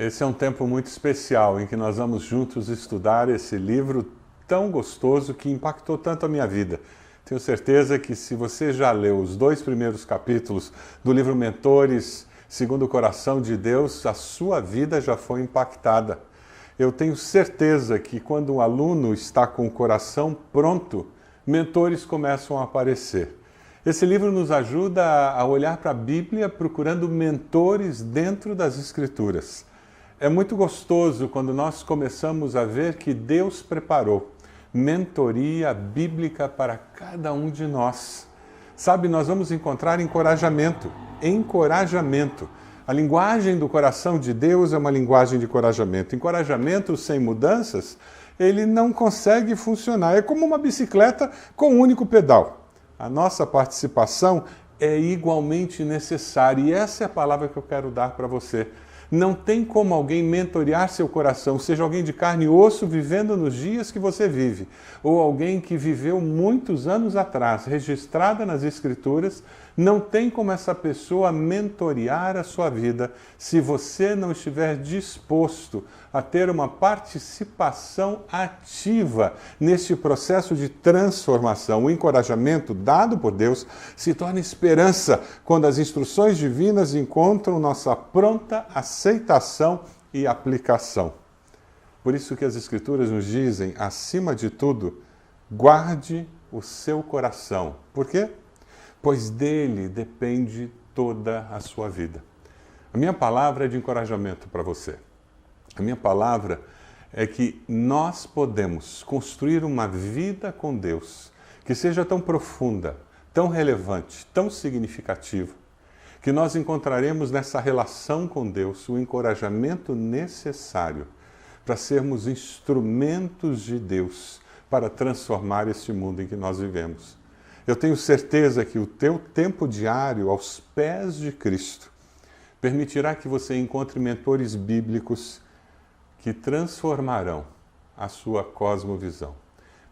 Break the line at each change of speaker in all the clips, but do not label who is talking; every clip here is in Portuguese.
Esse é um tempo muito especial em que nós vamos juntos estudar esse livro tão gostoso que impactou tanto a minha vida. Tenho certeza que se você já leu os 2 primeiros capítulos do livro Mentores, segundo o coração de Deus, a sua vida já foi impactada. Eu tenho certeza que quando um aluno está com o coração pronto, mentores começam a aparecer. Esse livro nos ajuda a olhar para a Bíblia procurando mentores dentro das Escrituras. É muito gostoso quando nós começamos a ver que Deus preparou mentoria bíblica para cada um de nós. Sabe, nós vamos encontrar encorajamento. A linguagem do coração de Deus é uma linguagem de encorajamento. Encorajamento sem mudanças, ele não consegue funcionar. É como uma bicicleta com um único pedal. A nossa participação é igualmente necessária e essa é a palavra que eu quero dar para você. Não tem como alguém mentorear seu coração, seja alguém de carne e osso vivendo nos dias que você vive, ou alguém que viveu muitos anos atrás, registrada nas Escrituras, não tem como essa pessoa mentorear a sua vida se você não estiver disposto a ter uma participação ativa neste processo de transformação. O encorajamento dado por Deus se torna esperança quando as instruções divinas encontram nossa pronta aceitação e aplicação. Por isso que as Escrituras nos dizem, acima de tudo, guarde o seu coração. Por quê? Pois dele depende toda a sua vida. A minha palavra é de encorajamento para você. A minha palavra é que nós podemos construir uma vida com Deus que seja tão profunda, tão relevante, tão significativa, que nós encontraremos nessa relação com Deus o encorajamento necessário para sermos instrumentos de Deus para transformar este mundo em que nós vivemos. Eu tenho certeza que o teu tempo diário aos pés de Cristo permitirá que você encontre mentores bíblicos que transformarão a sua cosmovisão.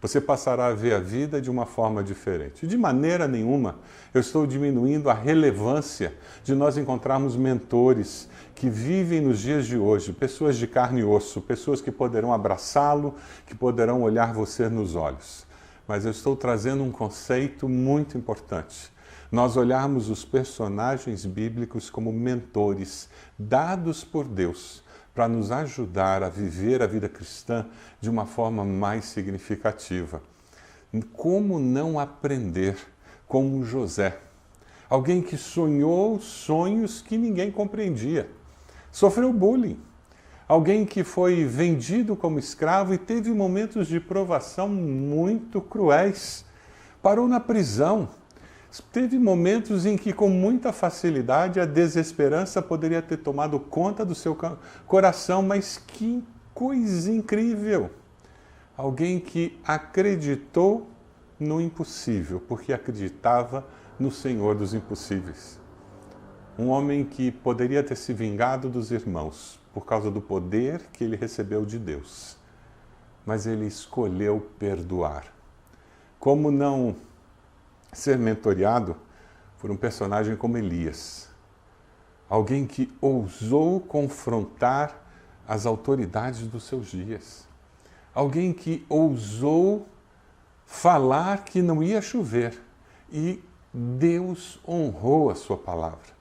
Você passará a ver a vida de uma forma diferente. De maneira nenhuma eu estou diminuindo a relevância de nós encontrarmos mentores que vivem nos dias de hoje, pessoas de carne e osso, pessoas que poderão abraçá-lo, que poderão olhar você nos olhos. Mas eu estou trazendo um conceito muito importante. Nós olharmos os personagens bíblicos como mentores dados por Deus para nos ajudar a viver a vida cristã de uma forma mais significativa. Como não aprender como José? Alguém que sonhou sonhos que ninguém compreendia. Sofreu bullying. Alguém que foi vendido como escravo e teve momentos de provação muito cruéis. Parou na prisão. Teve momentos em que, com muita facilidade, a desesperança poderia ter tomado conta do seu coração, mas que coisa incrível! Alguém que acreditou no impossível, porque acreditava no Senhor dos impossíveis. Um homem que poderia ter se vingado dos irmãos por causa do poder que ele recebeu de Deus. Mas ele escolheu perdoar. Como não ser mentoreado por um personagem como Elias? Alguém que ousou confrontar as autoridades dos seus dias. Alguém que ousou falar que não ia chover e Deus honrou a sua palavra.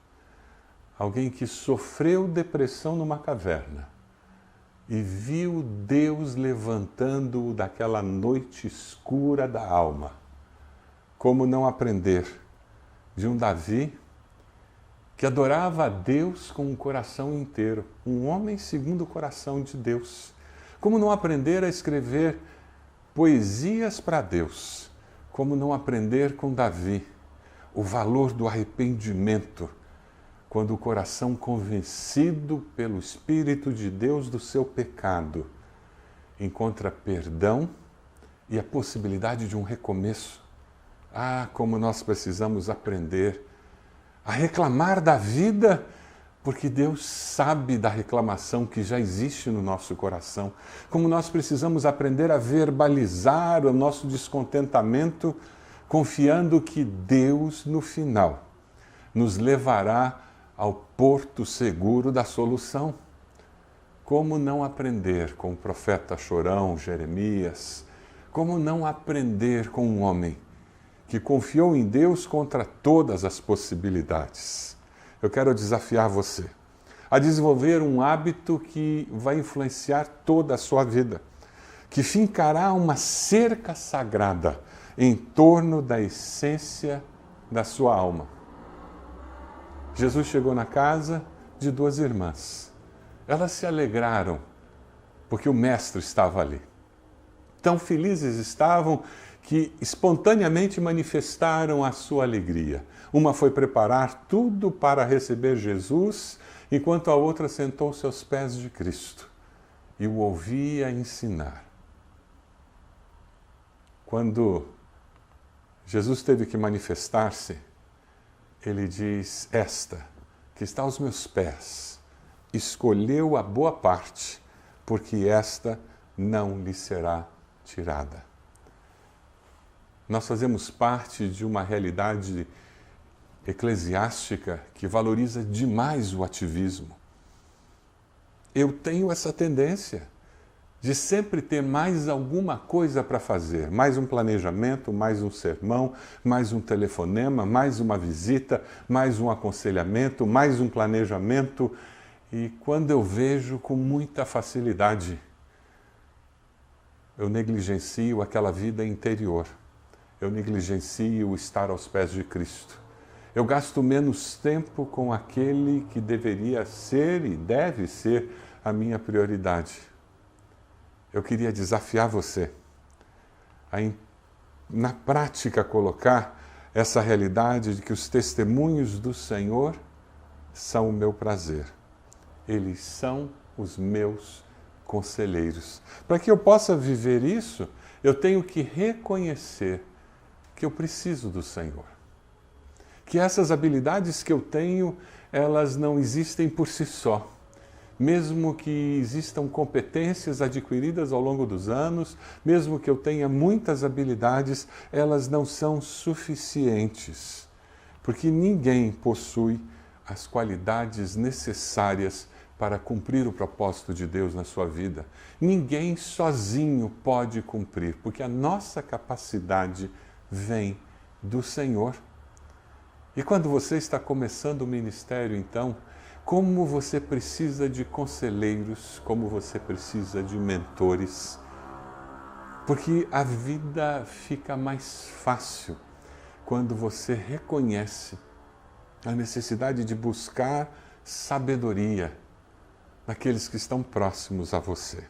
Alguém que sofreu depressão numa caverna e viu Deus levantando-o daquela noite escura da alma. Como não aprender de um Davi que adorava a Deus com o coração inteiro, um homem segundo o coração de Deus. Como não aprender a escrever poesias para Deus. Como não aprender com Davi o valor do arrependimento, quando o coração convencido pelo Espírito de Deus do seu pecado encontra perdão e a possibilidade de um recomeço. Ah, como nós precisamos aprender a reclamar da vida, porque Deus sabe da reclamação que já existe no nosso coração. Como nós precisamos aprender a verbalizar o nosso descontentamento, confiando que Deus, no final, nos levará ao porto seguro da solução. Como não aprender com o profeta chorão Jeremias? Como não aprender com um homem que confiou em Deus contra todas as possibilidades? Eu quero desafiar você a desenvolver um hábito que vai influenciar toda a sua vida, que fincará uma cerca sagrada em torno da essência da sua alma. Jesus chegou na casa de duas irmãs. Elas se alegraram porque o Mestre estava ali. Tão felizes estavam que espontaneamente manifestaram a sua alegria. Uma foi preparar tudo para receber Jesus, enquanto a outra sentou-se aos pés de Cristo e o ouvia ensinar. Quando Jesus teve que manifestar-se, ele diz: esta, que está aos meus pés, escolheu a boa parte, porque esta não lhe será tirada. Nós fazemos parte de uma realidade eclesiástica que valoriza demais o ativismo. Eu tenho essa tendência de sempre ter mais alguma coisa para fazer, mais um planejamento, mais um sermão, mais um telefonema, mais uma visita, mais um aconselhamento, mais um planejamento. E quando eu vejo com muita facilidade, eu negligencio aquela vida interior. Eu negligencio o estar aos pés de Cristo. Eu gasto menos tempo com aquele que deveria ser e deve ser a minha prioridade. Eu queria desafiar você a, na prática, colocar essa realidade de que os testemunhos do Senhor são o meu prazer. Eles são os meus conselheiros. Para que eu possa viver isso, eu tenho que reconhecer que eu preciso do Senhor. Que essas habilidades que eu tenho, elas não existem por si só. Mesmo que existam competências adquiridas ao longo dos anos, mesmo que eu tenha muitas habilidades, elas não são suficientes. Porque ninguém possui as qualidades necessárias para cumprir o propósito de Deus na sua vida. Ninguém sozinho pode cumprir, porque a nossa capacidade vem do Senhor. E quando você está começando o ministério, então, como você precisa de conselheiros, como você precisa de mentores, porque a vida fica mais fácil quando você reconhece a necessidade de buscar sabedoria naqueles que estão próximos a você.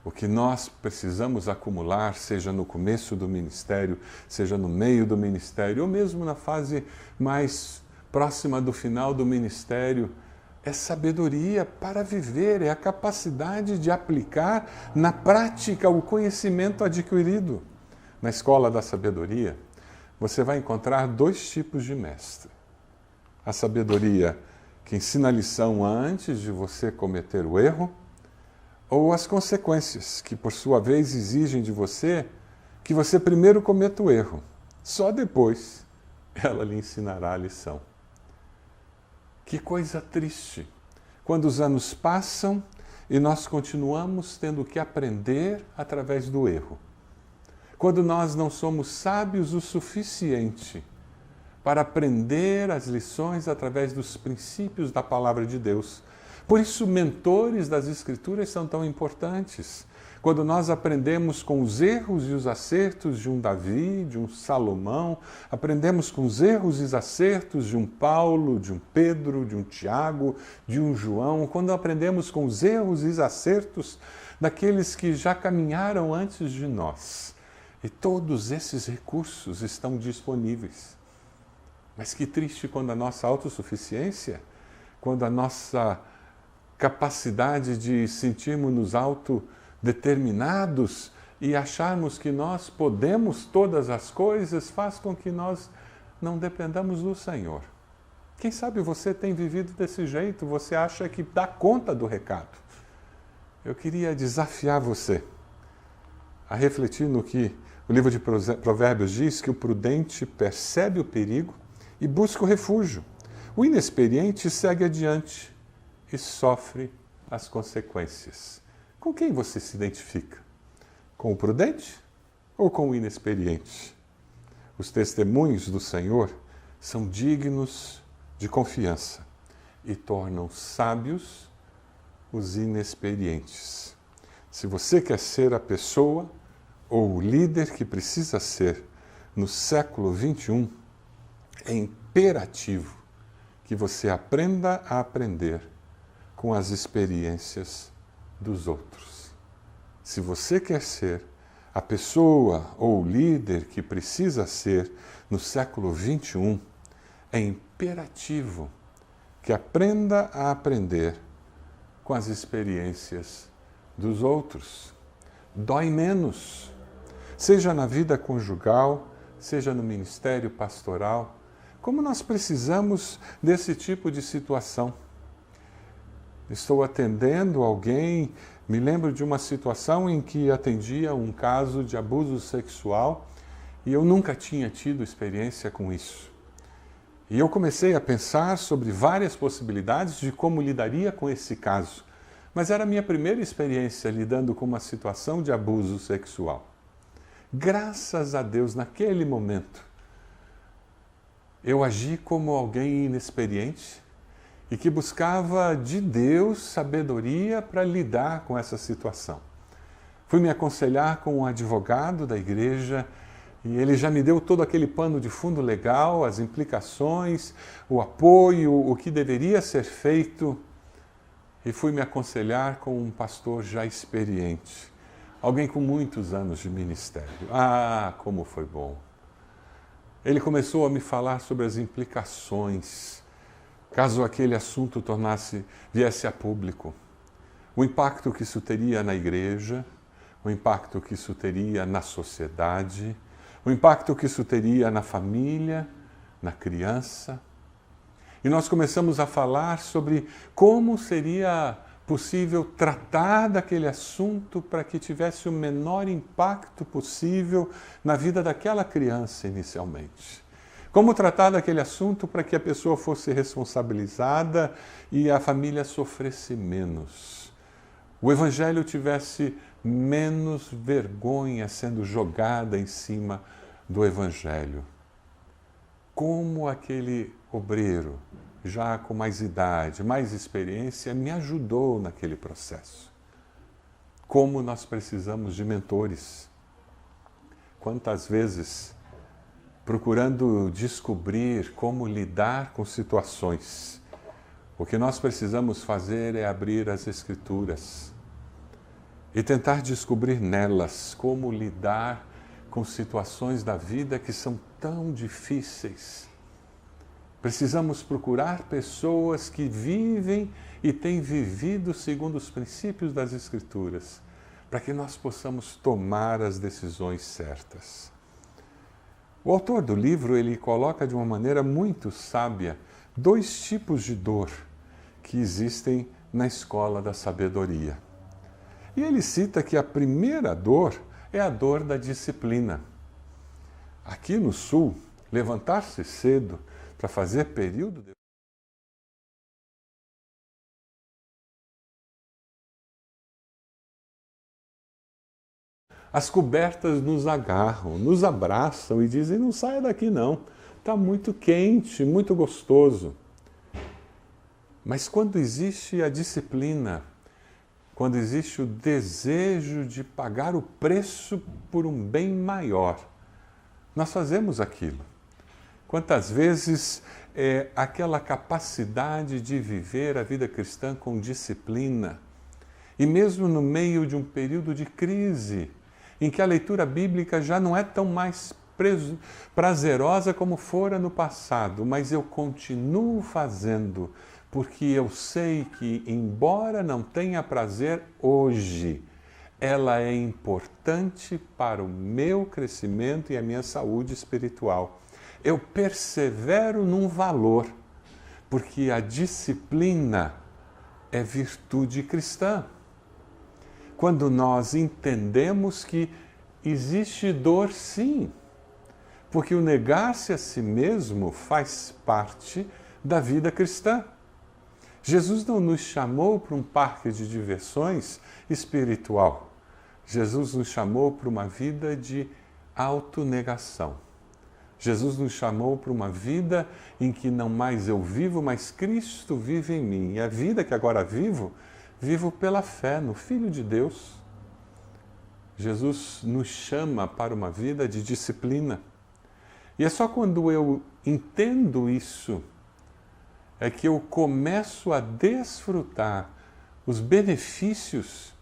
O que nós precisamos acumular, seja no começo do ministério, seja no meio do ministério, ou mesmo na fase mais próxima do final do ministério, é sabedoria para viver, é a capacidade de aplicar na prática o conhecimento adquirido. Na escola da sabedoria, você vai encontrar dois tipos de mestre. A sabedoria que ensina a lição antes de você cometer o erro, ou as consequências, que por sua vez exigem de você que você primeiro cometa o erro. Só depois ela lhe ensinará a lição. Que coisa triste, quando os anos passam e nós continuamos tendo que aprender através do erro. Quando nós não somos sábios o suficiente para aprender as lições através dos princípios da palavra de Deus. Por isso, mentores das Escrituras são tão importantes. Quando nós aprendemos com os erros e os acertos de um Davi, de um Salomão, aprendemos com os erros e os acertos de um Paulo, de um Pedro, de um Tiago, de um João, quando aprendemos com os erros e os acertos daqueles que já caminharam antes de nós. E todos esses recursos estão disponíveis. Mas que triste quando a nossa autossuficiência, quando a nossa capacidade de sentirmos-nos autodeterminados e acharmos que nós podemos todas as coisas, faz com que nós não dependamos do Senhor. Quem sabe você tem vivido desse jeito, você acha que dá conta do recado. Eu queria desafiar você a refletir no que o livro de Provérbios diz, que o prudente percebe o perigo e busca o refúgio. O inexperiente segue adiante e sofre as consequências. Com quem você se identifica? Com o prudente ou com o inexperiente? Os testemunhos do Senhor são dignos de confiança e tornam sábios os inexperientes. Se você quer ser a pessoa ou o líder que precisa ser no século XXI, é imperativo que você aprenda a aprender com as experiências dos outros. Se você quer ser a pessoa ou o líder que precisa ser no século XXI, é imperativo que aprenda a aprender com as experiências dos outros. Dói menos, seja na vida conjugal, seja no ministério pastoral. Como nós precisamos desse tipo de situação? Estou atendendo alguém, me lembro de uma situação em que atendia um caso de abuso sexual e eu nunca tinha tido experiência com isso. E eu comecei a pensar sobre várias possibilidades de como lidaria com esse caso. Mas era a minha primeira experiência lidando com uma situação de abuso sexual. Graças a Deus, naquele momento, eu agi como alguém inexperiente e que buscava de Deus sabedoria para lidar com essa situação. Fui me aconselhar com um advogado da igreja e ele já me deu todo aquele pano de fundo legal, as implicações, o apoio, o que deveria ser feito. E fui me aconselhar com um pastor já experiente, alguém com muitos anos de ministério. Ah, como foi bom! Ele começou a me falar sobre as implicações, caso aquele assunto viesse a público. O impacto que isso teria na igreja, o impacto que isso teria na sociedade, o impacto que isso teria na família, na criança. E nós começamos a falar sobre como seria possível tratar daquele assunto para que tivesse o menor impacto possível na vida daquela criança inicialmente. Como tratar daquele assunto para que a pessoa fosse responsabilizada e a família sofresse menos. O Evangelho tivesse menos vergonha sendo jogada em cima do Evangelho. Como aquele obreiro, já com mais idade, mais experiência, me ajudou naquele processo. Como nós precisamos de mentores. Quantas vezes, procurando descobrir como lidar com situações, o que nós precisamos fazer é abrir as Escrituras e tentar descobrir nelas como lidar com situações da vida que são tão difíceis. Precisamos procurar pessoas que vivem e têm vivido segundo os princípios das Escrituras, para que nós possamos tomar as decisões certas. O autor do livro, ele coloca de uma maneira muito sábia 2 tipos de dor que existem na escola da sabedoria. E ele cita que a primeira dor é a dor da disciplina. Aqui no Sul, levantar-se cedo para fazer período de... As cobertas nos agarram, nos abraçam e dizem, não saia daqui não, está muito quente, muito gostoso. Mas quando existe a disciplina, quando existe o desejo de pagar o preço por um bem maior, nós fazemos aquilo. Quantas vezes aquela capacidade de viver a vida cristã com disciplina, e mesmo no meio de um período de crise, em que a leitura bíblica já não é tão mais prazerosa como fora no passado, mas eu continuo fazendo, porque eu sei que, embora não tenha prazer hoje, ela é importante para o meu crescimento e a minha saúde espiritual. Eu persevero num valor, porque a disciplina é virtude cristã. Quando nós entendemos que existe dor, sim, porque o negar-se a si mesmo faz parte da vida cristã. Jesus não nos chamou para um parque de diversões espiritual. Jesus nos chamou para uma vida de autonegação. Jesus nos chamou para uma vida em que não mais eu vivo, mas Cristo vive em mim. E a vida que agora vivo, vivo pela fé no Filho de Deus. Jesus nos chama para uma vida de disciplina. E é só quando eu entendo isso, é que eu começo a desfrutar os benefícios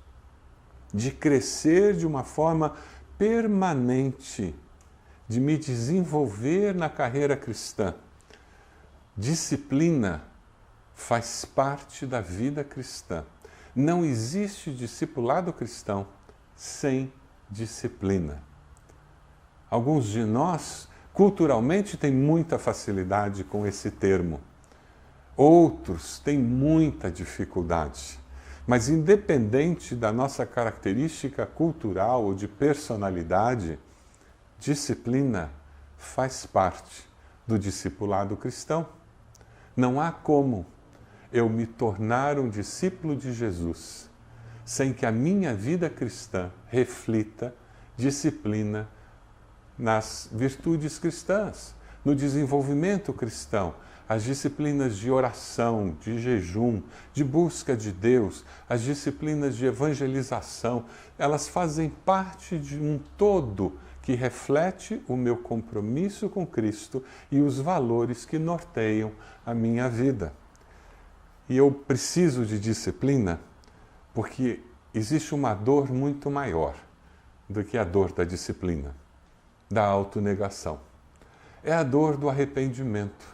de crescer de uma forma permanente, de me desenvolver na carreira cristã. Disciplina faz parte da vida cristã. Não existe discipulado cristão sem disciplina. Alguns de nós, culturalmente, têm muita facilidade com esse termo. Outros têm muita dificuldade. Mas independente da nossa característica cultural ou de personalidade, disciplina faz parte do discipulado cristão. Não há como eu me tornar um discípulo de Jesus sem que a minha vida cristã reflita disciplina nas virtudes cristãs, no desenvolvimento cristão. As disciplinas de oração, de jejum, de busca de Deus, as disciplinas de evangelização, elas fazem parte de um todo que reflete o meu compromisso com Cristo e os valores que norteiam a minha vida. E eu preciso de disciplina porque existe uma dor muito maior do que a dor da disciplina, da autonegação. É a dor do arrependimento.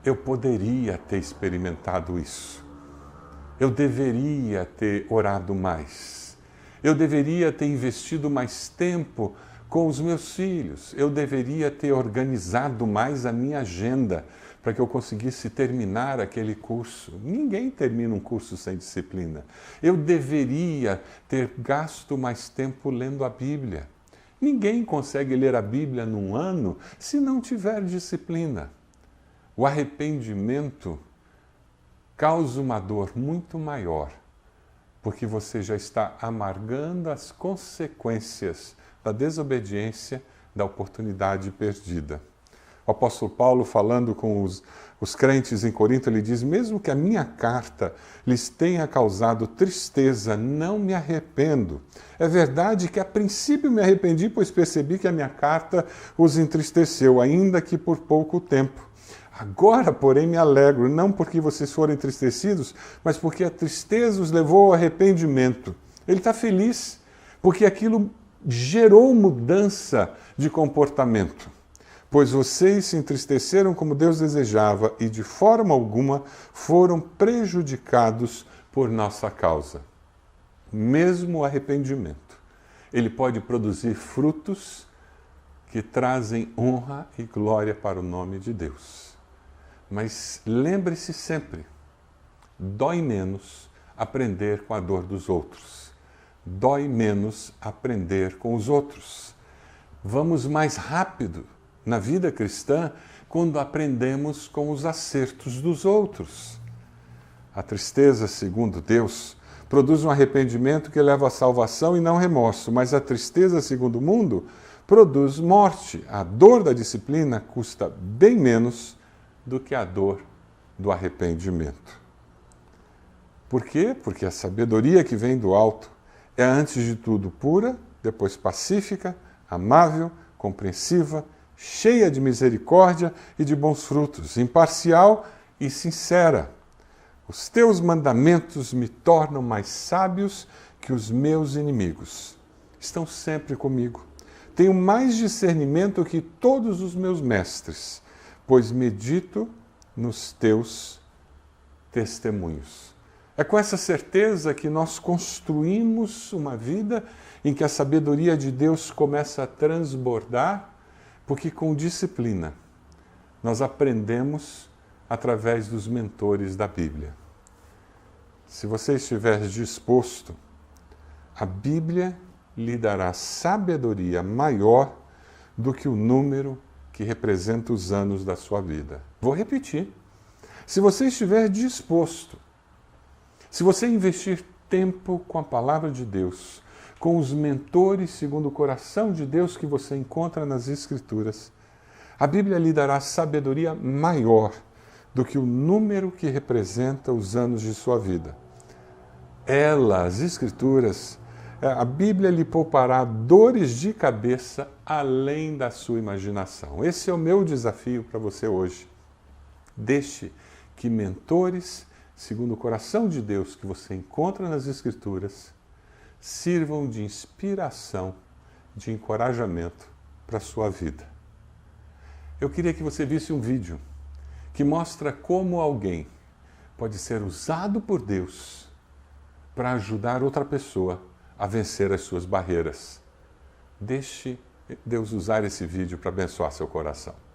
Eu poderia ter experimentado isso. Eu deveria ter orado mais. Eu deveria ter investido mais tempo com os meus filhos. Eu deveria ter organizado mais a minha agenda para que eu conseguisse terminar aquele curso. Ninguém termina um curso sem disciplina. Eu deveria ter gasto mais tempo lendo a Bíblia. Ninguém consegue ler a Bíblia num ano se não tiver disciplina. O arrependimento causa uma dor muito maior, porque você já está amargando as consequências da desobediência, da oportunidade perdida. O apóstolo Paulo, falando com os crentes em Corinto, ele diz: mesmo que a minha carta lhes tenha causado tristeza, não me arrependo. É verdade que a princípio me arrependi, pois percebi que a minha carta os entristeceu, ainda que por pouco tempo. Agora, porém, me alegro, não porque vocês foram entristecidos, mas porque a tristeza os levou ao arrependimento. Ele está feliz, porque aquilo gerou mudança de comportamento. Pois vocês se entristeceram como Deus desejava e, de forma alguma, foram prejudicados por nossa causa. Mesmo o arrependimento, ele pode produzir frutos que trazem honra e glória para o nome de Deus. Mas lembre-se sempre, dói menos aprender com a dor dos outros. Dói menos aprender com os outros. Vamos mais rápido na vida cristã quando aprendemos com os acertos dos outros. A tristeza, segundo Deus, produz um arrependimento que leva à salvação e não remorso, mas a tristeza, segundo o mundo, produz morte. A dor da disciplina custa bem menos do que a dor do arrependimento. Por quê? Porque a sabedoria que vem do alto é, antes de tudo, pura, depois pacífica, amável, compreensiva, cheia de misericórdia e de bons frutos, imparcial e sincera. Os teus mandamentos me tornam mais sábios que os meus inimigos. Estão sempre comigo. Tenho mais discernimento que todos os meus mestres, pois medito nos teus testemunhos. É com essa certeza que nós construímos uma vida em que a sabedoria de Deus começa a transbordar, porque com disciplina nós aprendemos através dos mentores da Bíblia. Se você estiver disposto, a Bíblia lhe dará sabedoria maior do que o número que representa os anos da sua vida. Vou repetir. Se você estiver disposto, Se você investir tempo com a palavra de Deus, com os mentores segundo o coração de Deus que você encontra nas Escrituras, a Bíblia lhe dará sabedoria maior do que o número que representa os anos de sua vida. As Escrituras, a Bíblia lhe poupará dores de cabeça além da sua imaginação. Esse é o meu desafio para você hoje. Deixe que mentores, segundo o coração de Deus que você encontra nas Escrituras, sirvam de inspiração, de encorajamento para a sua vida. Eu queria que você visse um vídeo que mostra como alguém pode ser usado por Deus para ajudar outra pessoa a vencer as suas barreiras. Deixe Deus usar esse vídeo para abençoar seu coração.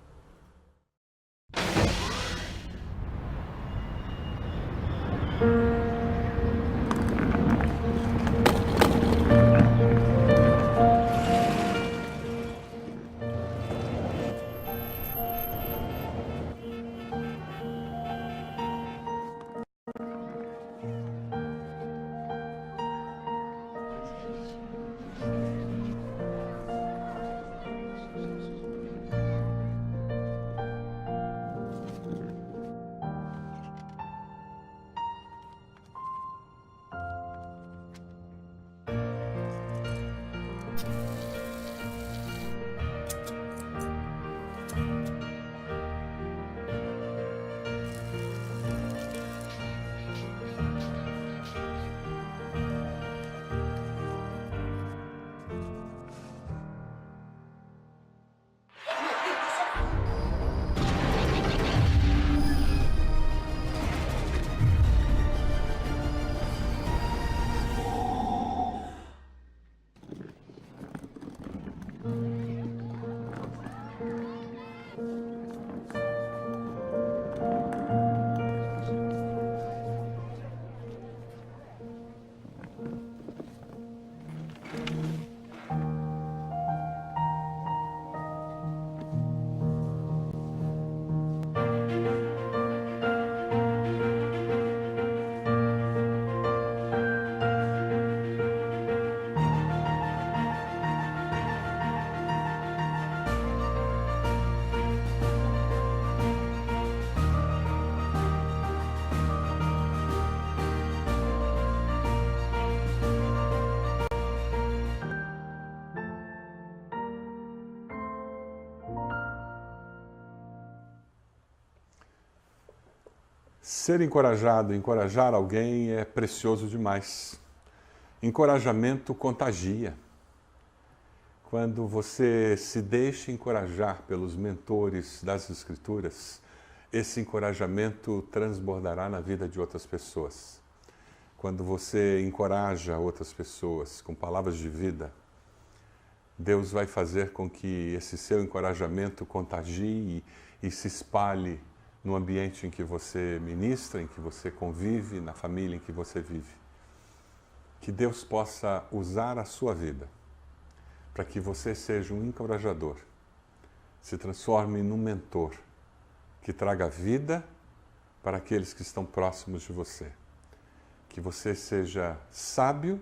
Ser encorajado, encorajar alguém é precioso demais. Encorajamento contagia. Quando você se deixa encorajar pelos mentores das Escrituras, esse encorajamento transbordará na vida de outras pessoas. Quando você encoraja outras pessoas com palavras de vida, Deus vai fazer com que esse seu encorajamento contagie e se espalhe no ambiente em que você ministra, em que você convive, na família em que você vive. Que Deus possa usar a sua vida para que você seja um encorajador, se transforme num mentor que traga vida para aqueles que estão próximos de você. Que você seja sábio,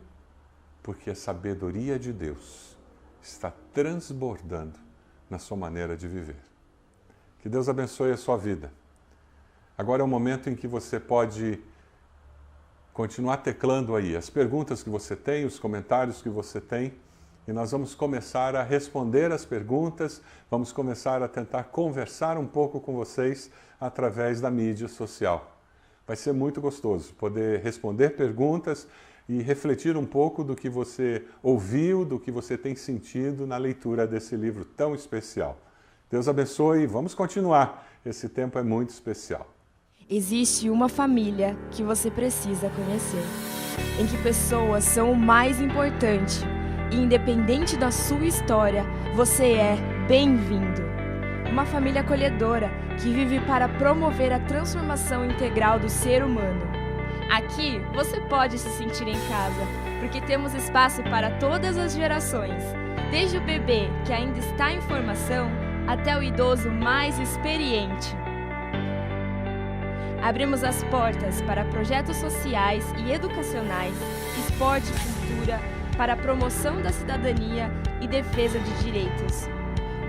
porque a sabedoria de Deus está transbordando na sua maneira de viver. Que Deus abençoe a sua vida. Agora é o momento em que você pode continuar teclando aí as perguntas que você tem, os comentários que você tem, e nós vamos começar a responder as perguntas, vamos começar a tentar conversar um pouco com vocês através da mídia social. Vai ser muito gostoso poder responder perguntas e refletir um pouco do que você ouviu, do que você tem sentido na leitura desse livro tão especial. Deus abençoe e vamos continuar. Esse tempo é muito especial.
Existe uma família que você precisa conhecer, em que pessoas são o mais importante e, independente da sua história, você é bem-vindo. Uma família acolhedora que vive para promover a transformação integral do ser humano. Aqui você pode se sentir em casa, porque temos espaço para todas as gerações, desde o bebê que ainda está em formação até o idoso mais experiente. Abrimos as portas para projetos sociais e educacionais, esporte e cultura, para a promoção da cidadania e defesa de direitos.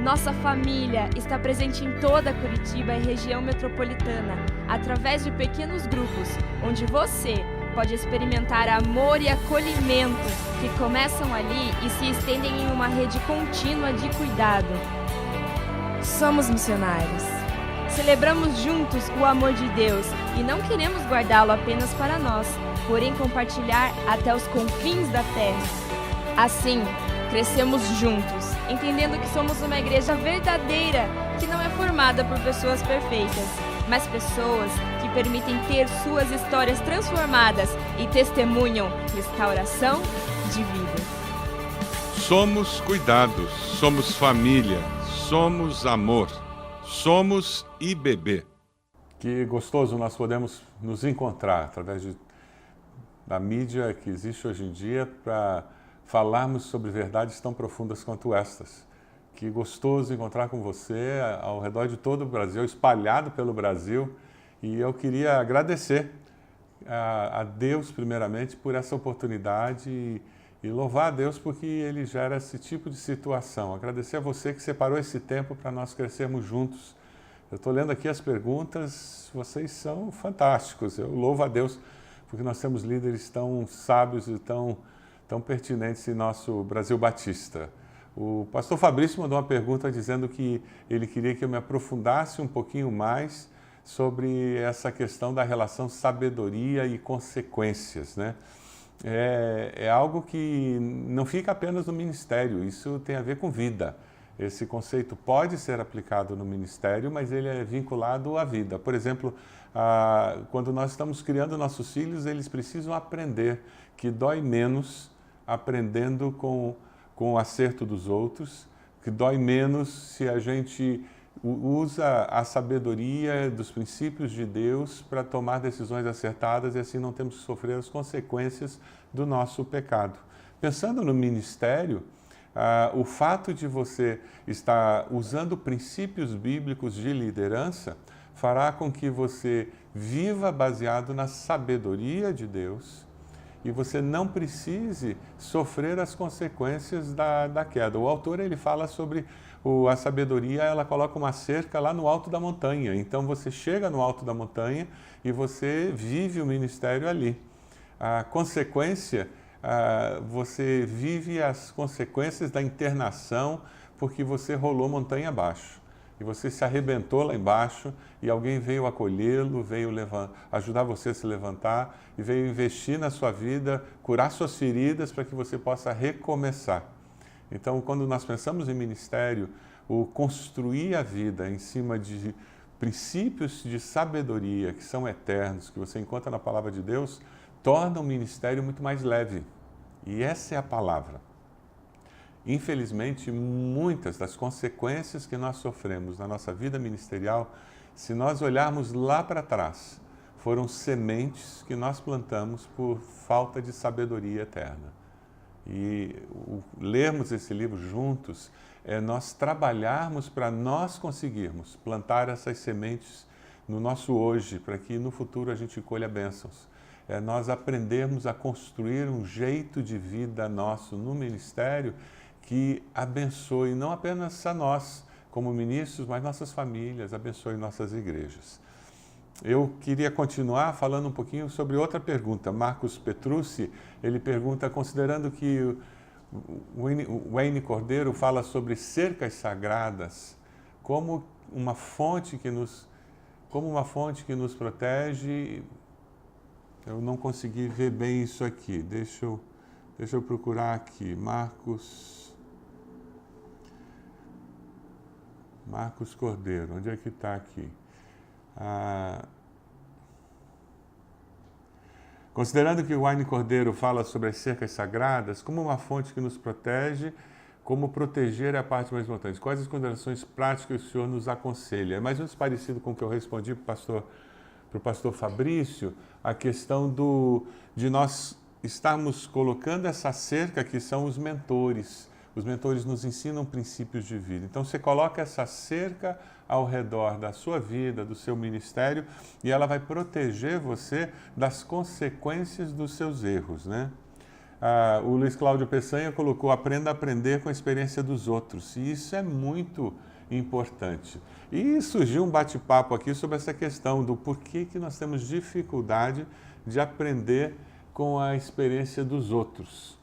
Nossa família está presente em toda Curitiba e região metropolitana, através de pequenos grupos, onde você pode experimentar amor e acolhimento, que começam ali e se estendem em uma rede contínua de cuidado. Somos missionários. Celebramos juntos o amor de Deus e não queremos guardá-lo apenas para nós, porém compartilhar até os confins da terra. Assim, crescemos juntos, entendendo que somos uma igreja verdadeira, que não é formada por pessoas perfeitas, mas pessoas que permitem ter suas histórias transformadas e testemunham restauração de vida.
Somos cuidados, somos família, somos amor, somos IBB. Que gostoso nós podemos nos encontrar através da mídia que existe hoje em dia para falarmos sobre verdades tão profundas quanto estas. Que gostoso encontrar com você ao redor de todo o Brasil, espalhado pelo Brasil. E eu queria agradecer a Deus, primeiramente, por essa oportunidade e louvar a Deus porque Ele gera esse tipo de situação. Agradecer a você que separou esse tempo para nós crescermos juntos. Eu estou lendo aqui as perguntas, vocês são fantásticos. Eu louvo a Deus porque nós temos líderes tão sábios e tão pertinentes em nosso Brasil Batista. O pastor Fabrício mandou uma pergunta dizendo que ele queria que eu me aprofundasse um pouquinho mais sobre essa questão da relação sabedoria e consequências, né? É algo que não fica apenas no ministério, isso tem a ver com vida. Esse conceito pode ser aplicado no ministério, mas ele é vinculado à vida. Por exemplo, quando nós estamos criando nossos filhos, eles precisam aprender que dói menos aprendendo com o acerto dos outros, que dói menos se a gente usa a sabedoria dos princípios de Deus para tomar decisões acertadas e assim não temos que sofrer as consequências do nosso pecado. Pensando no ministério, o fato de você estar usando princípios bíblicos de liderança fará com que você viva baseado na sabedoria de Deus e você não precise sofrer as consequências da queda. O autor ele fala sobre a sabedoria, ela coloca uma cerca lá no alto da montanha. Então você chega no alto da montanha e você vive o ministério ali. A consequência, você vive as consequências da internação porque você rolou montanha abaixo. E você se arrebentou lá embaixo e alguém veio acolhê-lo, veio ajudar você a se levantar e veio investir na sua vida, curar suas feridas para que você possa recomeçar. Então, quando nós pensamos em ministério, o construir a vida em cima de princípios de sabedoria que são eternos, que você encontra na palavra de Deus, torna o ministério muito mais leve. E essa é a palavra. Infelizmente, muitas das consequências que nós sofremos na nossa vida ministerial, se nós olharmos lá para trás, foram sementes que nós plantamos por falta de sabedoria eterna. E lermos esse livro juntos é nós trabalharmos para nós conseguirmos plantar essas sementes no nosso hoje, para que no futuro a gente colha bênçãos. É nós aprendermos a construir um jeito de vida nosso no ministério que abençoe não apenas a nós como ministros, mas nossas famílias, abençoe nossas igrejas. Eu queria continuar falando um pouquinho sobre outra pergunta. Marcos Petrucci, ele pergunta, considerando que o Wayne Cordeiro fala sobre cercas sagradas, como uma fonte que nos protege. Eu não consegui ver bem isso aqui. Deixa eu procurar aqui. Marcos Cordeiro, onde é que está aqui? Considerando que o Wayne Cordeiro fala sobre as cercas sagradas, como uma fonte que nos protege, como proteger a parte mais importante? Quais as considerações práticas que o senhor nos aconselha? É mais ou menos parecido com o que eu respondi para o pastor Fabrício, a questão de nós estarmos colocando essa cerca que são os mentores. Os mentores nos ensinam princípios de vida. Então, você coloca essa cerca ao redor da sua vida, do seu ministério, e ela vai proteger você das consequências dos seus erros, né? O Luiz Cláudio Peçanha colocou: aprenda a aprender com a experiência dos outros, e isso é muito importante. E surgiu um bate-papo aqui sobre essa questão do porquê que nós temos dificuldade de aprender com a experiência dos outros.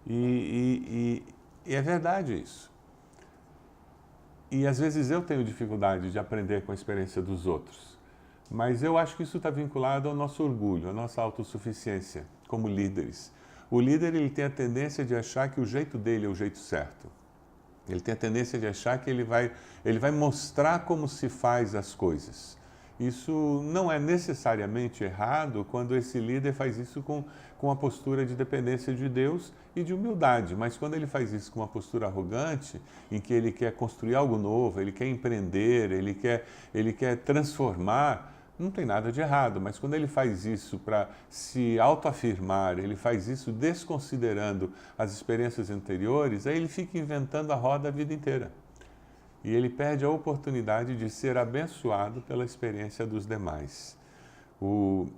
E é verdade isso. E às vezes eu tenho dificuldade de aprender com a experiência dos outros. Mas eu acho que isso está vinculado ao nosso orgulho, à nossa autossuficiência como líderes. O líder, ele tem a tendência de achar que o jeito dele é o jeito certo. Ele tem a tendência de achar que ele vai mostrar como se faz as coisas. Isso não é necessariamente errado quando esse líder faz isso com a postura de dependência de Deus e de humildade, mas quando ele faz isso com uma postura arrogante, em que ele quer construir algo novo, ele quer empreender, ele quer transformar, não tem nada de errado, mas quando ele faz isso para se autoafirmar, ele faz isso desconsiderando as experiências anteriores, aí ele fica inventando a roda a vida inteira. E ele perde a oportunidade de ser abençoado pela experiência dos demais.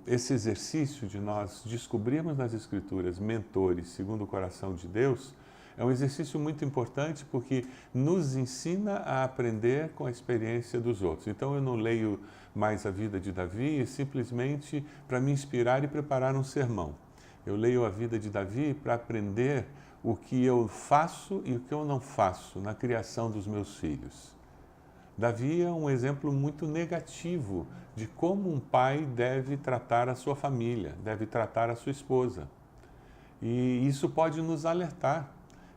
Esse exercício de nós descobrirmos nas Escrituras mentores segundo o coração de Deus é um exercício muito importante porque nos ensina a aprender com a experiência dos outros. Então eu não leio mais a vida de Davi simplesmente para me inspirar e preparar um sermão. Eu leio a vida de Davi para aprender o que eu faço e o que eu não faço na criação dos meus filhos. Davi é um exemplo muito negativo de como um pai deve tratar a sua família, deve tratar a sua esposa. E isso pode nos alertar,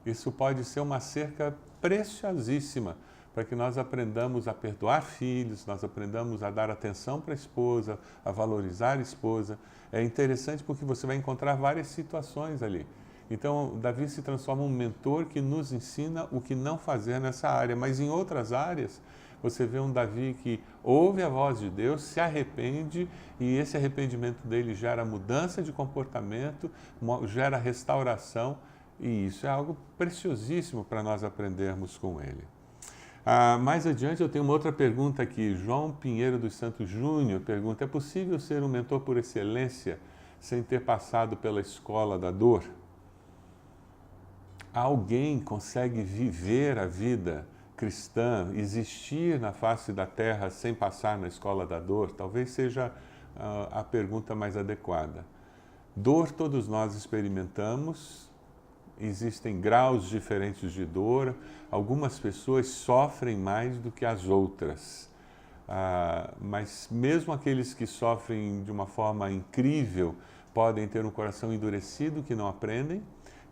isso pode ser uma cerca preciosíssima para que nós aprendamos a perdoar filhos, nós aprendamos a dar atenção para a esposa, a valorizar a esposa. É interessante porque você vai encontrar várias situações ali. Então, Davi se transforma em um mentor que nos ensina o que não fazer nessa área, mas em outras áreas, você vê um Davi que ouve a voz de Deus, se arrepende e esse arrependimento dele gera mudança de comportamento, gera restauração e isso é algo preciosíssimo para nós aprendermos com ele. Mais adiante eu tenho uma outra pergunta aqui. João Pinheiro dos Santos Júnior pergunta: é possível ser um mentor por excelência sem ter passado pela escola da dor? Alguém consegue viver a vida cristã, existir na face da terra sem passar na escola da dor? Talvez seja a pergunta mais adequada. Dor todos nós experimentamos, existem graus diferentes de dor, algumas pessoas sofrem mais do que as outras, mas mesmo aqueles que sofrem de uma forma incrível podem ter um coração endurecido que não aprendem,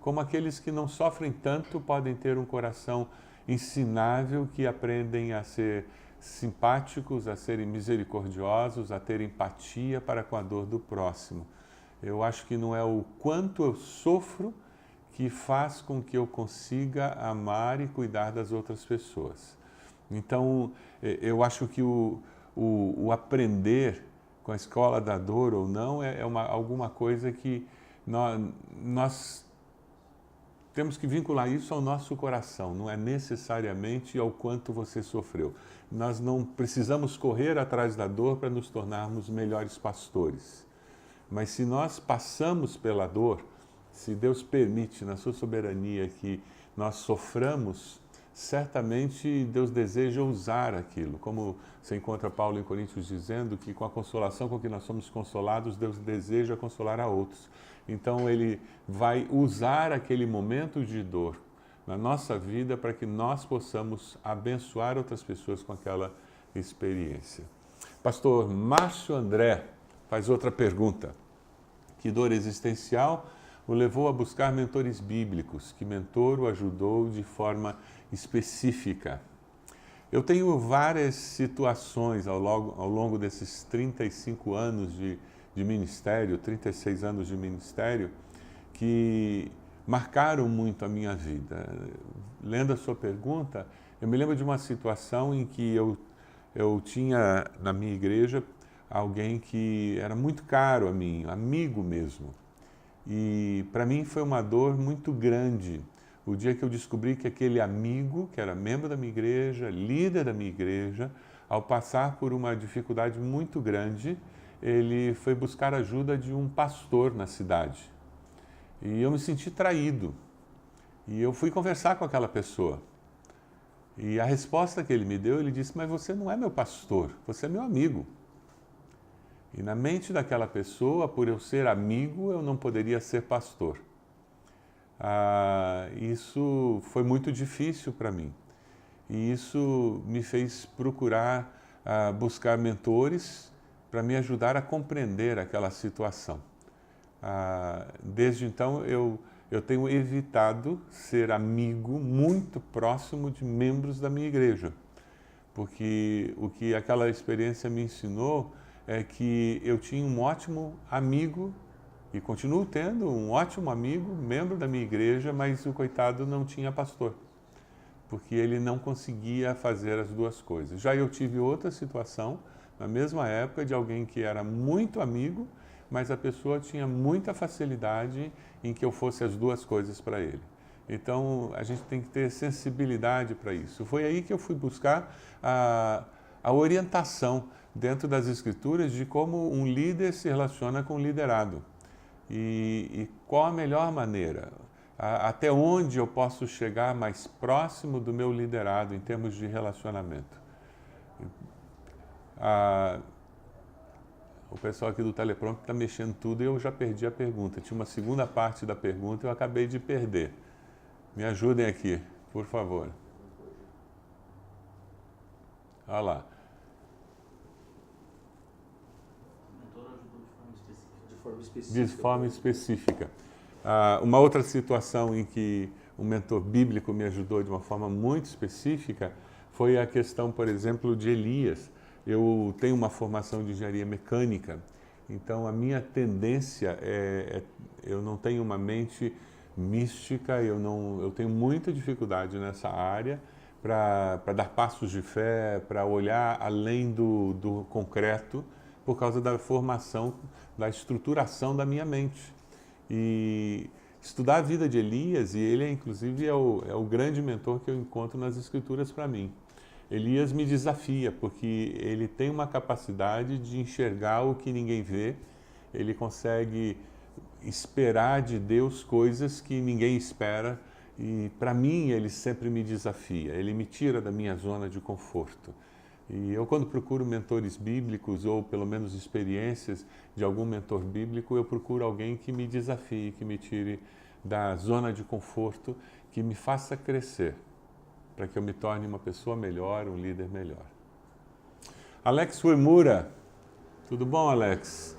como aqueles que não sofrem tanto podem ter um coração ensinável que aprendem a ser simpáticos, a serem misericordiosos, a ter empatia para com a dor do próximo. Eu acho que não é o quanto eu sofro que faz com que eu consiga amar e cuidar das outras pessoas. Então, eu acho que o aprender com a escola da dor ou não é alguma coisa que nós temos que vincular isso ao nosso coração, não é necessariamente ao quanto você sofreu. Nós não precisamos correr atrás da dor para nos tornarmos melhores pastores. Mas se nós passamos pela dor, se Deus permite na sua soberania que nós soframos, certamente Deus deseja usar aquilo. Como você encontra Paulo em Coríntios dizendo que com a consolação com que nós somos consolados, Deus deseja consolar a outros. Então ele vai usar aquele momento de dor na nossa vida para que nós possamos abençoar outras pessoas com aquela experiência. Pastor Márcio André faz outra pergunta. Que dor existencial o levou a buscar mentores bíblicos? Que mentor o ajudou de forma específica? Eu tenho várias situações ao longo desses 35 anos de ministério, 36 anos de ministério, que marcaram muito a minha vida. Lendo a sua pergunta, eu me lembro de uma situação em que eu tinha na minha igreja alguém que era muito caro a mim, amigo mesmo. E para mim foi uma dor muito grande o dia que eu descobri que aquele amigo, que era membro da minha igreja, líder da minha igreja, ao passar por uma dificuldade muito grande, ele foi buscar ajuda de um pastor na cidade. E eu me senti traído. E eu fui conversar com aquela pessoa. E a resposta que ele me deu, ele disse: mas você não é meu pastor, você é meu amigo. E na mente daquela pessoa, por eu ser amigo, eu não poderia ser pastor. Isso foi muito difícil para mim. E isso me fez procurar buscar mentores para me ajudar a compreender aquela situação. Desde então, eu tenho evitado ser amigo muito próximo de membros da minha igreja, porque o que aquela experiência me ensinou é que eu tinha um ótimo amigo, e continuo tendo um ótimo amigo, membro da minha igreja, mas o coitado não tinha pastor, porque ele não conseguia fazer as duas coisas. Já eu tive outra situação, na mesma época, de alguém que era muito amigo, mas a pessoa tinha muita facilidade em que eu fosse as duas coisas para ele. Então, a gente tem que ter sensibilidade para isso. Foi aí que eu fui buscar a orientação dentro das Escrituras de como um líder se relaciona com o liderado. E qual a melhor maneira? Até onde eu posso chegar mais próximo do meu liderado em termos de relacionamento? O pessoal aqui do teleprompter está mexendo tudo e eu já perdi a pergunta. Tinha uma segunda parte da pergunta e eu acabei de perder. Me ajudem aqui, por favor. Olha lá.
O mentor ajudou de forma específica.
De forma específica. Uma outra situação em que um mentor bíblico me ajudou de uma forma muito específica foi a questão, por exemplo, de Elias. Eu tenho uma formação de engenharia mecânica, então a minha tendência eu não tenho uma mente mística, eu tenho muita dificuldade nessa área para dar passos de fé, para olhar além do concreto, por causa da formação, da estruturação da minha mente. E estudar a vida de Elias, e ele inclusive é o grande mentor que eu encontro nas Escrituras para mim. Elias me desafia, porque ele tem uma capacidade de enxergar o que ninguém vê, ele consegue esperar de Deus coisas que ninguém espera, e para mim ele sempre me desafia, ele me tira da minha zona de conforto. E eu, quando procuro mentores bíblicos, ou pelo menos experiências de algum mentor bíblico, eu procuro alguém que me desafie, que me tire da zona de conforto, que me faça crescer, para que eu me torne uma pessoa melhor, um líder melhor. Alex Uemura. Tudo bom, Alex?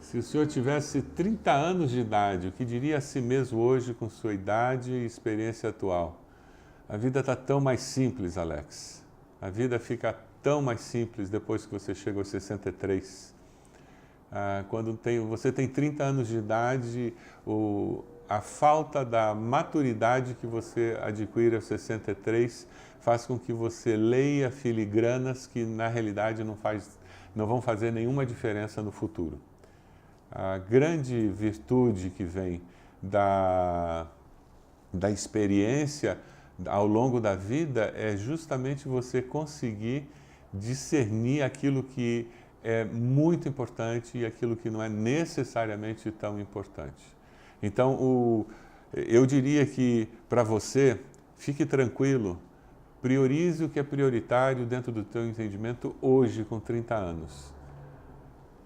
Se o senhor tivesse 30 anos de idade, o que diria a si mesmo hoje com sua idade e experiência atual? A vida está tão mais simples, Alex. A vida fica tão mais simples depois que você chega aos 63. Quando você tem 30 anos de idade, a falta da maturidade que você adquire aos 63 faz com que você leia filigranas que na realidade não vão fazer nenhuma diferença no futuro. A grande virtude que vem da experiência ao longo da vida é justamente você conseguir discernir aquilo que é muito importante e aquilo que não é necessariamente tão importante. Então, eu diria que, para você, fique tranquilo, priorize o que é prioritário dentro do teu entendimento hoje, com 30 anos.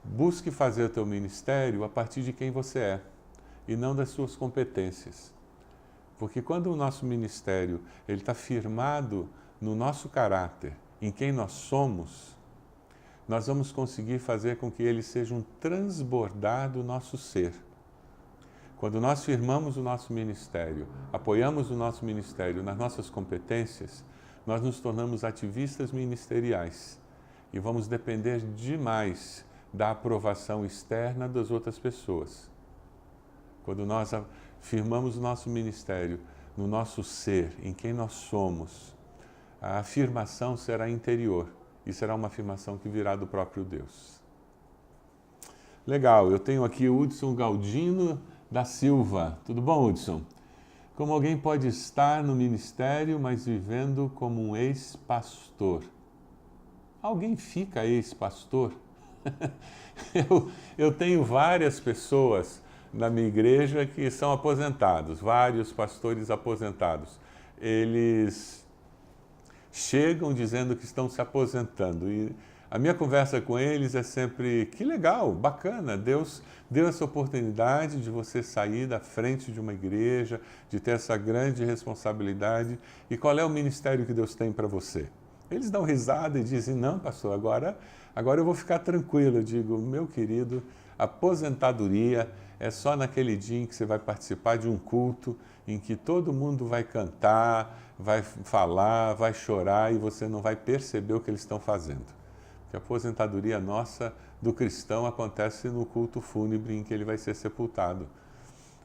Busque fazer o teu ministério a partir de quem você é, e não das suas competências. Porque quando o nosso ministério está firmado no nosso caráter, em quem nós somos, nós vamos conseguir fazer com que ele seja um transbordar do nosso ser. Quando nós firmamos o nosso ministério, apoiamos o nosso ministério nas nossas competências, nós nos tornamos ativistas ministeriais e vamos depender demais da aprovação externa das outras pessoas. Quando nós firmamos o nosso ministério no nosso ser, em quem nós somos, a afirmação será interior e será uma afirmação que virá do próprio Deus. Legal, eu tenho aqui o Hudson Galdino da Silva. Tudo bom, Hudson? Como alguém pode estar no ministério, mas vivendo como um ex-pastor? alguém fica ex-pastor? Eu tenho várias pessoas na minha igreja que são aposentados, vários pastores aposentados. Eles chegam dizendo que estão se aposentando e a minha conversa com eles é sempre, que legal, bacana, Deus deu essa oportunidade de você sair da frente de uma igreja, de ter essa grande responsabilidade. E qual é o ministério que Deus tem para você? Eles dão risada e dizem, não, pastor, agora eu vou ficar tranquilo. Eu digo, meu querido, aposentadoria é só naquele dia em que você vai participar de um culto em que todo mundo vai cantar, vai falar, vai chorar e você não vai perceber o que eles estão fazendo. Porque a aposentadoria nossa do cristão acontece no culto fúnebre em que ele vai ser sepultado.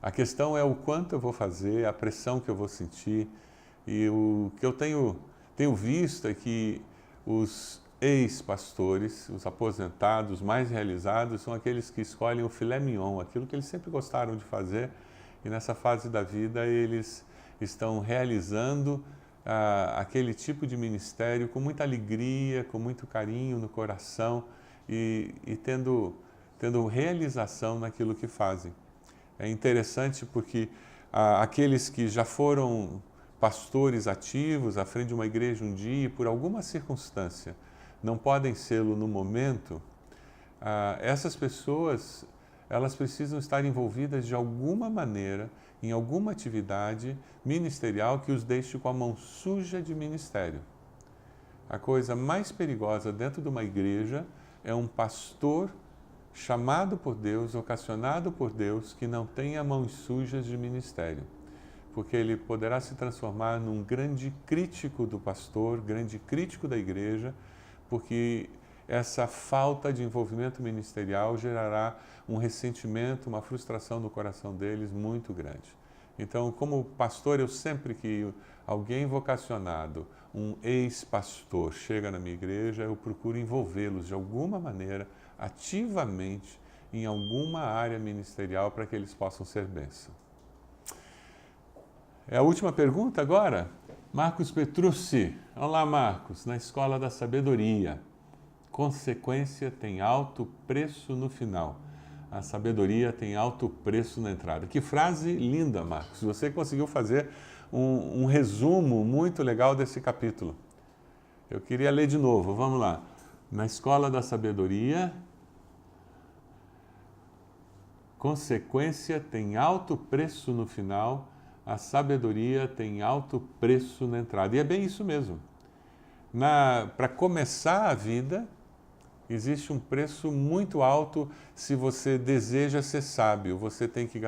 A questão é o quanto eu vou fazer, a pressão que eu vou sentir. E o que eu tenho visto é que os ex-pastores, os aposentados mais realizados, são aqueles que escolhem o filé mignon, aquilo que eles sempre gostaram de fazer, e nessa fase da vida eles estão realizando aquele tipo de ministério com muita alegria, com muito carinho no coração e tendo realização naquilo que fazem. É interessante porque aqueles que já foram pastores ativos à frente de uma igreja um dia e por alguma circunstância não podem sê-lo no momento, essas pessoas elas precisam estar envolvidas de alguma maneira em alguma atividade ministerial que os deixe com a mão suja de ministério. A coisa mais perigosa dentro de uma igreja é um pastor chamado por Deus, ocasionado por Deus, que não tenha mãos sujas de ministério. Porque ele poderá se transformar num grande crítico do pastor, grande crítico da igreja, porque essa falta de envolvimento ministerial gerará um ressentimento, uma frustração no coração deles muito grande. Então, como pastor, eu sempre que alguém vocacionado, um ex-pastor, chega na minha igreja, eu procuro envolvê-los de alguma maneira, ativamente, em alguma área ministerial para que eles possam ser bênção. É a última pergunta agora? Marcos Petrucci. Olá, Marcos. Na Escola da Sabedoria. Consequência tem alto preço no final. A sabedoria tem alto preço na entrada. Que frase linda, Marcos. Você conseguiu fazer um resumo muito legal desse capítulo. Eu queria ler de novo. Vamos lá. Na Escola da Sabedoria, consequência tem alto preço no final. A sabedoria tem alto preço na entrada. E é bem isso mesmo. Para começar a vida, existe um preço muito alto se você deseja ser sábio. Você tem que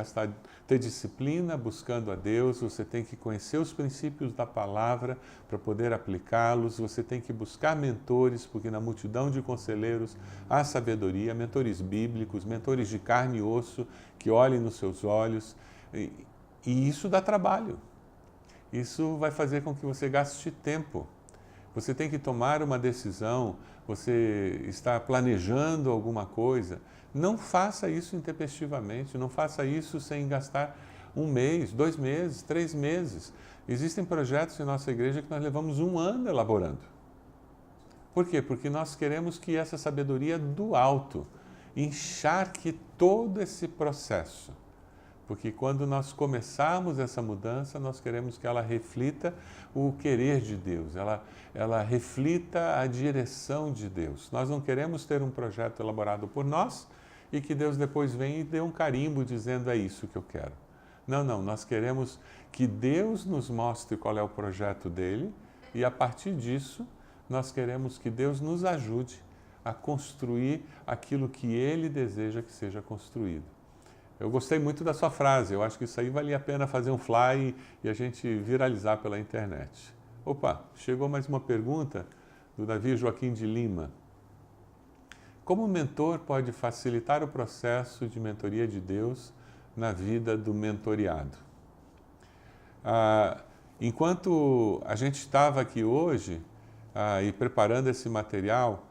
ter disciplina buscando a Deus, você tem que conhecer os princípios da palavra para poder aplicá-los, você tem que buscar mentores, porque na multidão de conselheiros há sabedoria, mentores bíblicos, mentores de carne e osso, que olhem nos seus olhos. E isso dá trabalho. Isso vai fazer com que você gaste tempo. Você tem que tomar uma decisão, você está planejando alguma coisa. Não faça isso intempestivamente, não faça isso sem gastar 1 mês, 2 meses, 3 meses. Existem projetos em nossa igreja que nós levamos 1 ano elaborando. Por quê? Porque nós queremos que essa sabedoria do alto encharque todo esse processo. Porque quando nós começarmos essa mudança, nós queremos que ela reflita o querer de Deus, ela reflita a direção de Deus. Nós não queremos ter um projeto elaborado por nós e que Deus depois venha e dê um carimbo dizendo é isso que eu quero. Não, nós queremos que Deus nos mostre qual é o projeto dele e a partir disso nós queremos que Deus nos ajude a construir aquilo que ele deseja que seja construído. Eu gostei muito da sua frase, eu acho que isso aí valia a pena fazer um fly e a gente viralizar pela internet. Opa, chegou mais uma pergunta do Davi Joaquim de Lima. Como o mentor pode facilitar o processo de mentoria de Deus na vida do mentoriado? Enquanto a gente estava aqui hoje e preparando esse material,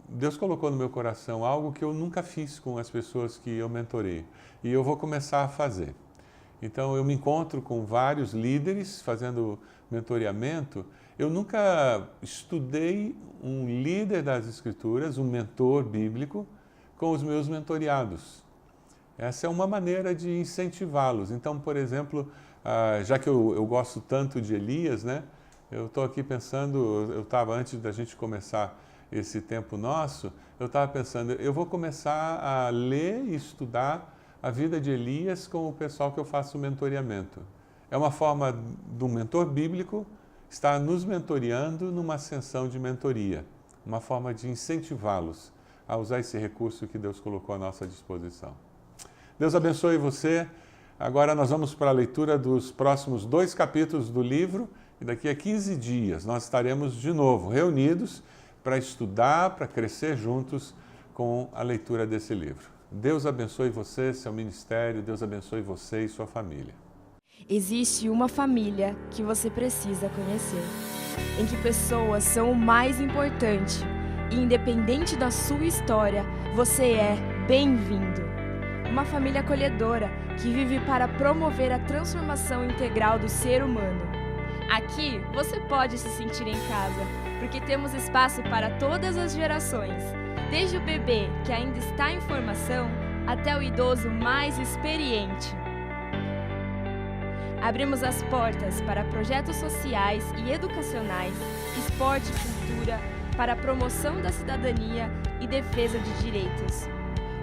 Deus colocou no meu coração algo que eu nunca fiz com as pessoas que eu mentorei e eu vou começar a fazer. Então eu me encontro com vários líderes fazendo mentoreamento Eu nunca estudei um líder das Escrituras, um mentor bíblico, com os meus mentoriados. Essa é uma maneira de incentivá-los. Então, por exemplo, já que eu gosto tanto de Elias, né? Eu estou aqui pensando, eu estava antes da gente começar esse tempo nosso, eu estava pensando, eu vou começar a ler e estudar a vida de Elias com o pessoal que eu faço o mentoreamento. É uma forma do mentor bíblico estar nos mentoreando numa ascensão de mentoria, uma forma de incentivá-los a usar esse recurso que Deus colocou à nossa disposição. Deus abençoe você. Agora nós vamos para a leitura dos próximos 2 capítulos do livro e daqui a 15 dias nós estaremos de novo reunidos para estudar, para crescer juntos com a leitura desse livro. Deus abençoe você, seu ministério, Deus abençoe você e sua família.
Existe uma família que você precisa conhecer, em que pessoas são o mais importante e independente da sua história, você é bem-vindo. Uma família acolhedora que vive para promover a transformação integral do ser humano. Aqui você pode se sentir em casa, porque temos espaço para todas as gerações, desde o bebê que ainda está em formação até o idoso mais experiente. Abrimos as portas para projetos sociais e educacionais, esporte e cultura, para a promoção da cidadania e defesa de direitos.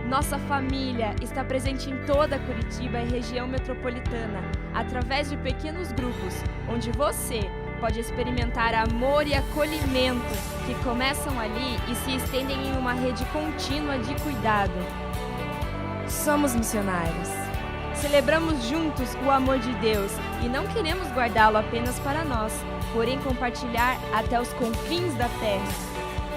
Nossa família está presente em toda Curitiba e região metropolitana, através de pequenos grupos, onde você pode experimentar amor e acolhimento, que começam ali e se estendem em uma rede contínua de cuidado. Somos missionários. Celebramos juntos o amor de Deus e não queremos guardá-lo apenas para nós, porém compartilhar até os confins da terra.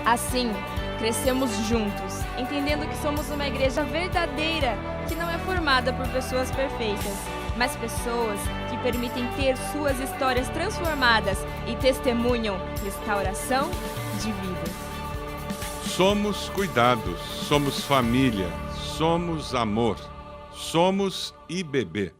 Assim, crescemos juntos, entendendo que somos uma igreja verdadeira, que não é formada por pessoas perfeitas, mas pessoas que permitem ter suas histórias transformadas e testemunham restauração de vida.
Somos cuidados, somos família, somos amor, somos IBB.